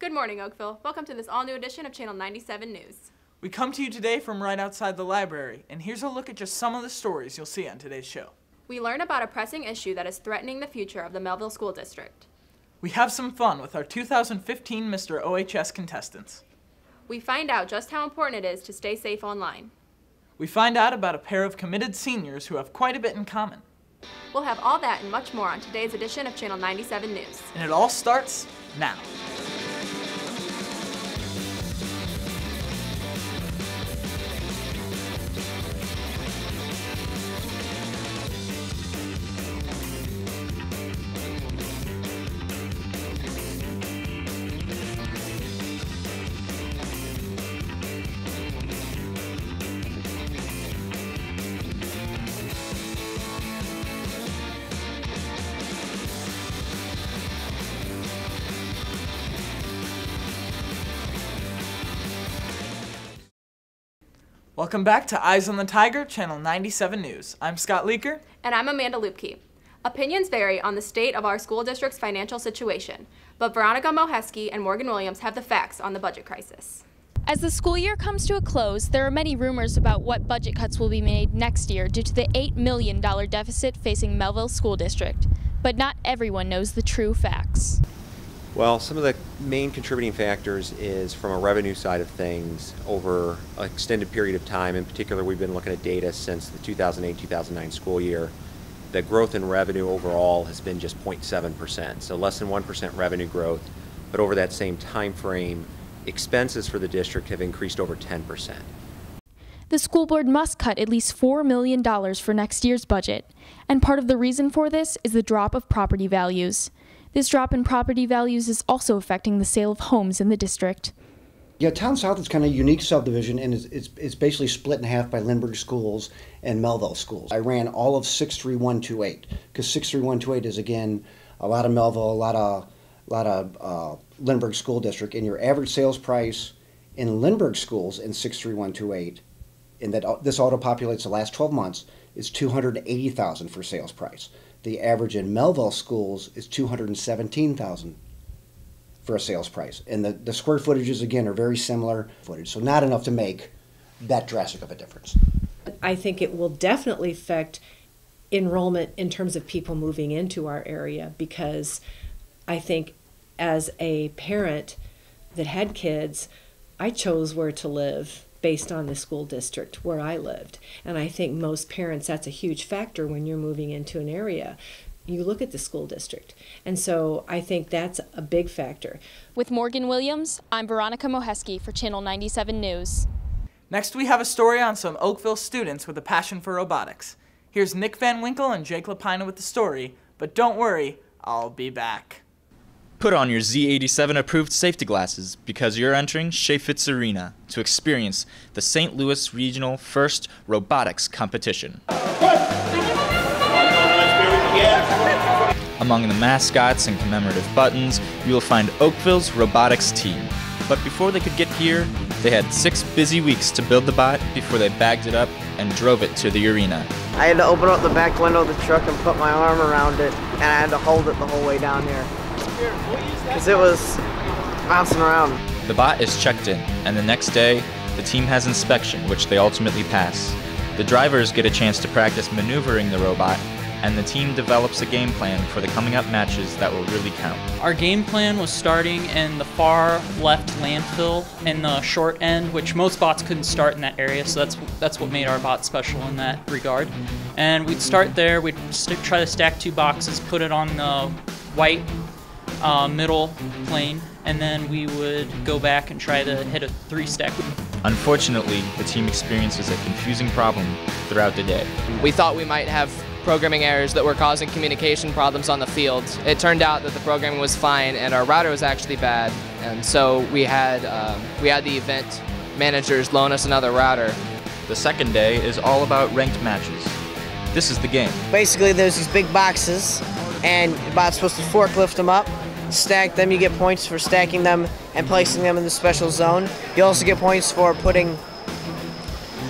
Good morning, Oakville. Welcome to this all-new edition of Channel 97 News. We come to you today from right outside the library, and here's a look at just some of the stories you'll see on today's show. We learn about a pressing issue that is threatening the future of the Melville School District. We have some fun with our 2015 Mr. OHS contestants. We find out just how important it is to stay safe online. We find out about a pair of committed seniors who have quite a bit in common. We'll have all that and much more on today's edition of Channel 97 News. And it all starts now. Welcome back to Eyes on the Tiger, Channel 97 News. I'm Scott Leaker. And I'm Amanda Lupke. Opinions vary on the state of our school district's financial situation, but Veronica Moheski and Morgan Williams have the facts on the budget crisis. As the school year comes to a close, there are many rumors about what budget cuts will be made next year due to the $8 million deficit facing Melville School District. But not everyone knows the true facts. Well, some of the main contributing factors is from a revenue side of things over an extended period of time. In particular, we've been looking at data since the 2008-2009 school year. The growth in revenue overall has been just 0.7%, so less than 1% revenue growth. But over that same time frame, expenses for the district have increased over 10%. The school board must cut at least $4 million for next year's budget, and part of the reason for this is the drop of property values. This drop in property values is also affecting the sale of homes in the district. Yeah, Town South is kind of a unique subdivision, and it's basically split in half by Lindbergh schools and Melville schools. I ran all of 63128 because 63128 is, again, a lot of Melville, a lot of Lindbergh school district, and your average sales price in Lindbergh schools in 63128, and that this auto populates the last 12 months, is $280,000 for sales price. The average in Melville schools is $217,000 for a sales price. And the square footages, again, are very similar footage, so not enough to make that drastic of a difference. I think it will definitely affect enrollment in terms of people moving into our area, because I think as a parent that had kids, I chose where to live based on the school district where I lived. And I think most parents, that's a huge factor when you're moving into an area. You look at the school district. And so I think that's a big factor. With Morgan Williams, I'm Veronica Moheski for Channel 97 News. Next, we have a story on some Oakville students with a passion for robotics. Here's Nick Van Winkle and Jake Lapina with the story, but don't worry, I'll be back. Put on your Z87 approved safety glasses because you're entering Chaffetz Arena to experience the St. Louis Regional First Robotics Competition. Among the mascots and commemorative buttons, you will find Oakville's robotics team. But before they could get here, they had 6 busy weeks to build the bot before they bagged it up and drove it to the arena. I had to open up the back window of the truck and put my arm around it, and I had to hold it the whole way down here, because it was bouncing around. The bot is checked in, and the next day, the team has inspection, which they ultimately pass. The drivers get a chance to practice maneuvering the robot, and the team develops a game plan for the coming up matches that will really count. Our game plan was starting in the far left landfill in the short end, which most bots couldn't start in that area, so that's what made our bot special in that regard. And we'd start there, we'd try to stack 2 boxes, put it on the white middle plane, and then we would go back and try to hit a 3-stack. Unfortunately, the team experiences a confusing problem throughout the day. We thought we might have programming errors that were causing communication problems on the field. It turned out that the programming was fine and our router was actually bad, and so we had the event managers loan us another router. The second day is all about ranked matches. This is the game. Basically, there's these big boxes, and the bot's supposed to forklift them up, stack them. You get points for stacking them and placing them in the special zone. You also get points for putting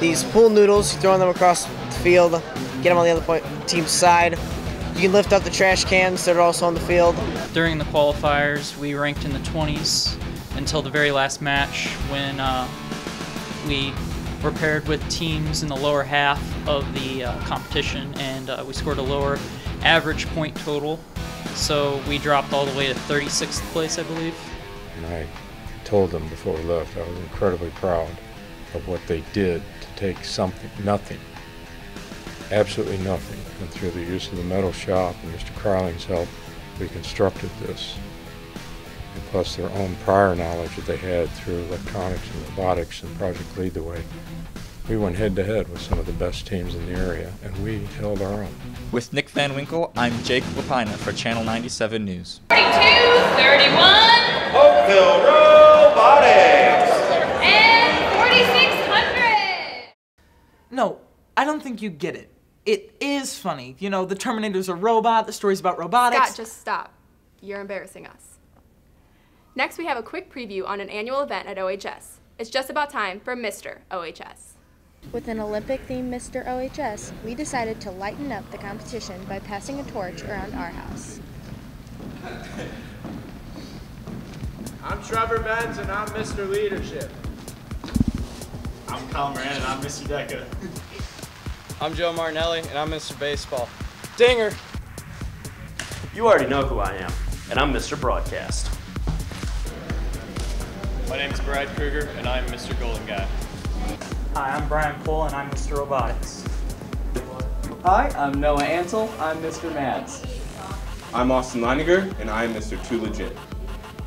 these pool noodles, throwing them across the field, get them on the other team's side. You can lift up the trash cans that are also on the field. During the qualifiers, we ranked in the 20s. until the very last match when we were paired with teams in the lower half of the competition, and we scored a lower average point total. So we dropped all the way to 36th place, I believe. And I told them before we left I was incredibly proud of what they did to take something, nothing, absolutely nothing, and through the use of the metal shop and Mr. Carling's help, we constructed this. And plus their own prior knowledge that they had through electronics and robotics and Project Lead the Way. We went head to head with some of the best teams in the area, and we held our own. With Nick Van Winkle, I'm Jake Lapina for Channel 97 News. 32, 31. Oakville Robotics. And 4,600. No, I don't think you get it. It is funny. You know, the Terminator's a robot, the story's about robotics. Scott, just stop. You're embarrassing us. Next, we have a quick preview on an annual event at OHS. It's just about time for Mr. OHS. With an Olympic-themed Mr. OHS, we decided to lighten up the competition by passing a torch around our house. I'm Trevor Benz, and I'm Mr. Leadership. I'm Kyle Moran, and I'm Mr. Deca. I'm Joe Martinelli, and I'm Mr. Baseball. Dinger! You already know who I am, and I'm Mr. Broadcast. My name is Brad Kruger, and I'm Mr. Golden Guy. Hi, I'm Brian Cole, and I'm Mr. Robotics. Hi, I'm Noah Ansel. I'm Mr. Mads. I'm Austin Leininger, and I'm Mr. Too Legit.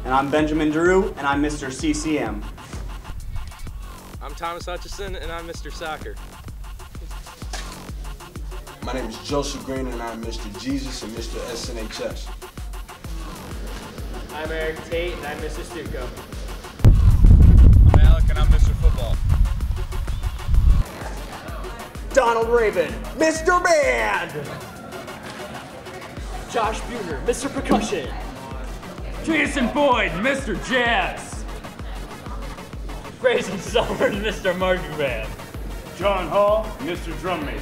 And I'm Benjamin Drew, and I'm Mr. CCM. I'm Thomas Hutchison, and I'm Mr. Soccer. My name is Joseph Green, and I'm Mr. Jesus and Mr. SNHS. I'm Eric Tate, and I'm Mr. Stuco. I'm Alec, and I'm Mr. Football. Donald Raven, Mr. Band! Josh Buhner, Mr. Percussion. Jason Boyd, Mr. Jazz. Grayson Sullivan, Mr. Marching Band. John Hall, Mr. Drummate.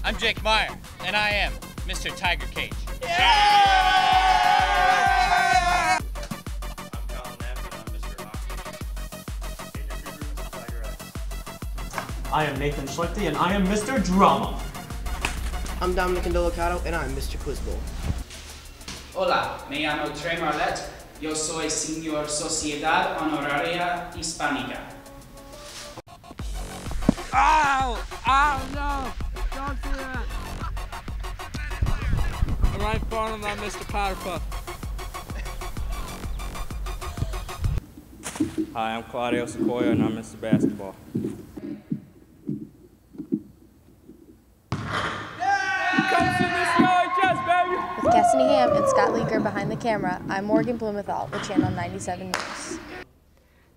I'm Jake Meyer, and I am Mr. Tiger Cage. I am Nathan Schlichty, and I am Mr. Drama. I'm Dominic Indolicato, and I'm Mr. Quizbowl. Hola, me llamo Trey Marlette. Yo soy Señor Sociedad Honoraria Hispánica. Ow! Ow, no! Don't do that! I'm Ryan Farnham, and I'm Mr. Powderpuff. Hi, I'm Claudio Sequoia, and I'm Mr. Basketball. With Cassidy Ham and Scott Leaker behind the camera, I'm Morgan Blumenthal with Channel 97 News.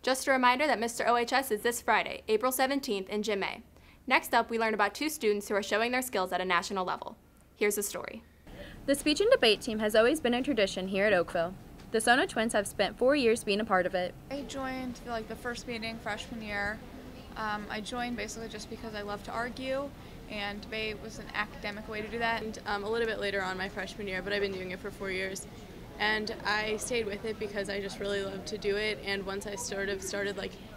Just a reminder that Mr. OHS is this Friday, April 17th in Gym A. Next up, we learn about two students who are showing their skills at a national level. Here's the story. The speech and debate team has always been a tradition here at Oakville. The Sono twins have spent 4 years being a part of it. I joined the first meeting freshman year. I joined basically just because I love to argue, and debate was an academic way to do that. And, a little bit later on my freshman year, but I've been doing it for 4 years. And I stayed with it because I just really loved to do it, and once I started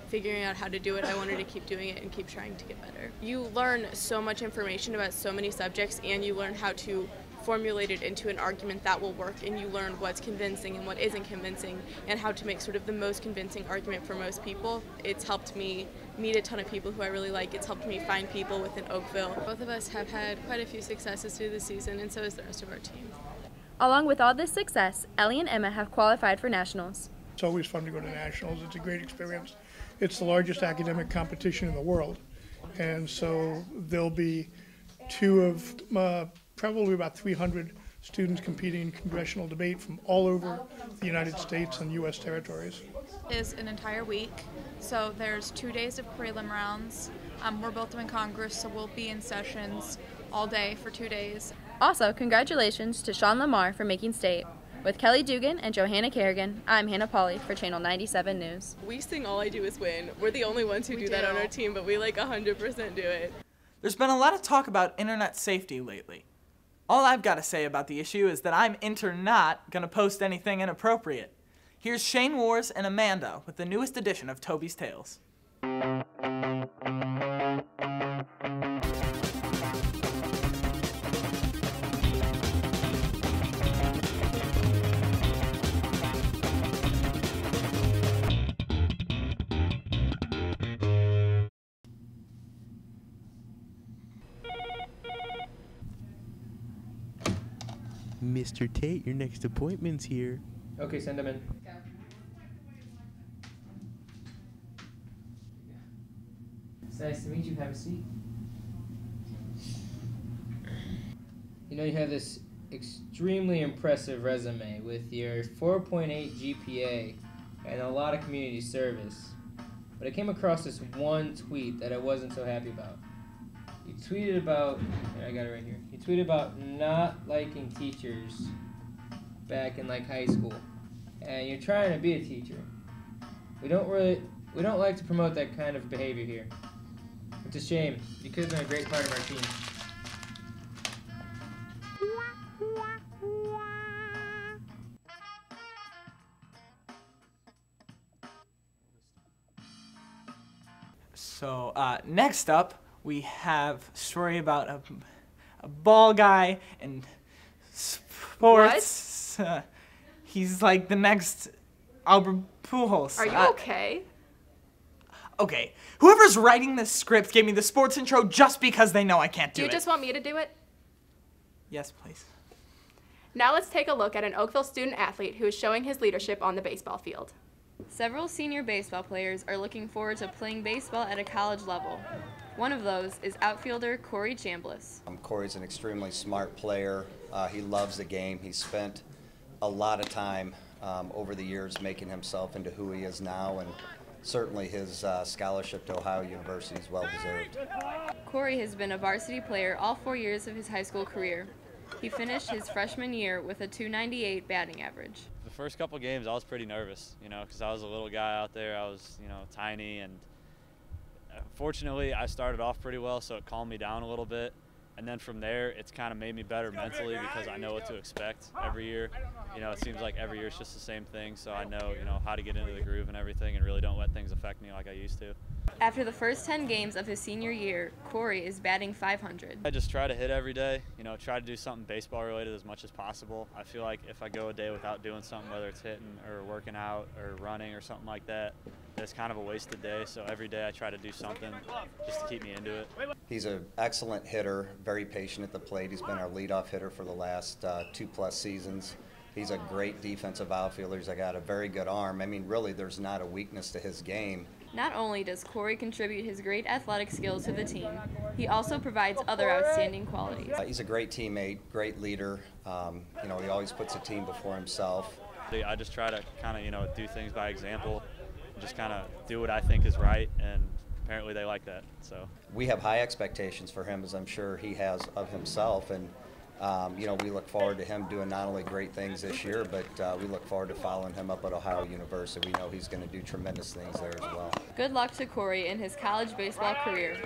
figuring out how to do it, I wanted to keep doing it and keep trying to get better. You learn so much information about so many subjects, and you learn how to formulate it into an argument that will work, and you learn what's convincing and what isn't convincing, and how to make sort of the most convincing argument for most people. It's helped me meet a ton of people who I really like. It's helped me find people within Oakville. Both of us have had quite a few successes through the season, and so has the rest of our team. Along with all this success, Ellie and Emma have qualified for nationals. It's always fun to go to nationals. It's a great experience. It's the largest academic competition in the world, and so there'll be two of probably about 300 students competing in congressional debate from all over the United States and U.S. territories. Is an entire week, so there's 2 days of prelim rounds. We're both in Congress, so we'll be in sessions all day for 2 days. Also, congratulations to Sean Lamar for making state. With Kelly Dugan and Johanna Kerrigan, I'm Hannah Pauley for Channel 97 News. We sing All I Do Is Win. We're the only ones who do that on our team, but we 100% do it. There's been a lot of talk about internet safety lately. All I've got to say about the issue is that I'm not going to post anything inappropriate. Here's Shane Wars and Amanda with the newest edition of Toby's Tales. Mr. Tate, your next appointment's here. Okay, send him in. It's nice to meet you. Have a seat. You know, you have this extremely impressive resume with your 4.8 GPA and a lot of community service. But I came across this one tweet that I wasn't so happy about. You tweeted about, I got it right here. You tweeted about not liking teachers back in like high school, and you're trying to be a teacher. We don't like to promote that kind of behavior here. It's a shame. You could have been a great part of our team. So next up, we have a story about a ball guy in sports. He's like the next Albert Pujols. Are you okay? Okay, whoever's writing this script gave me the sports intro just because they know I can't do it. Do you just want me to do it? Yes, please. Now let's take a look at an Oakville student athlete who is showing his leadership on the baseball field. Several senior baseball players are looking forward to playing baseball at a college level. One of those is outfielder Corey Chambliss. Corey's an extremely smart player. He loves the game. He's spent a lot of time over the years making himself into who he is now, and certainly his scholarship to Ohio University is well deserved. Corey has been a varsity player all 4 years of his high school career. He finished his freshman year with a .298 batting average. The first couple games I was pretty nervous, because I was a little guy out there. I was, tiny, and fortunately I started off pretty well, so it calmed me down a little bit. And then from there, it's kind of made me better mentally because I know what to expect every year. It seems like every year it's just the same thing, so I know, how to get into the groove and everything and really don't let things affect me like I used to. After the first 10 games of his senior year, Corey is batting .500. I just try to hit every day, try to do something baseball related as much as possible. I feel like if I go a day without doing something, whether it's hitting or working out or running or something like that, it's kind of a wasted day. So every day I try to do something just to keep me into it. He's an excellent hitter, very patient at the plate. He's been our leadoff hitter for the last 2+ seasons. He's a great defensive outfielder. He's got a very good arm. I mean, really, there's not a weakness to his game. Not only does Corey contribute his great athletic skills to the team, he also provides other outstanding qualities. He's a great teammate, great leader. He always puts the team before himself. I just try to kind of, do things by example, just kind of do what I think is right, and apparently they like that. So we have high expectations for him, as I'm sure he has of himself, and we look forward to him doing not only great things this year, but we look forward to following him up at Ohio University. We know he's going to do tremendous things there as well. Good luck to Corey in his college baseball career.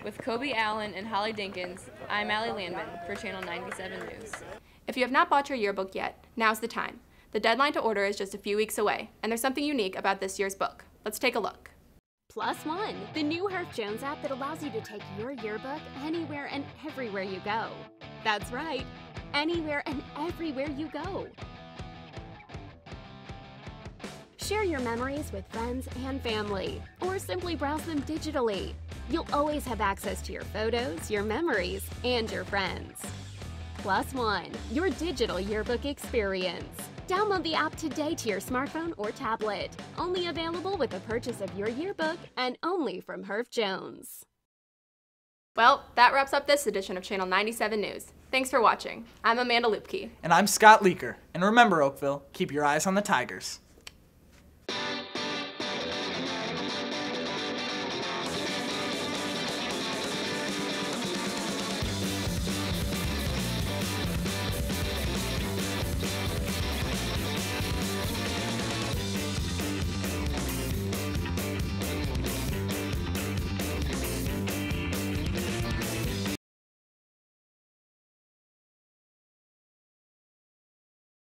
With Kobe Allen and Holly Dinkins, I'm Allie Landman for Channel 97 News. If you have not bought your yearbook yet, now's the time. The deadline to order is just a few weeks away, and there's something unique about this year's book. Let's take a look. +1, the new Herf Jones app that allows you to take your yearbook anywhere and everywhere you go. That's right, anywhere and everywhere you go. Share your memories with friends and family, or simply browse them digitally. You'll always have access to your photos, your memories, and your friends. +1, your digital yearbook experience. Download the app today to your smartphone or tablet. Only available with the purchase of your yearbook and only from Herf Jones. Well, that wraps up this edition of Channel 97 News. Thanks for watching. I'm Amanda Lupke. And I'm Scott Leaker. And remember, Oakville, keep your eyes on the Tigers.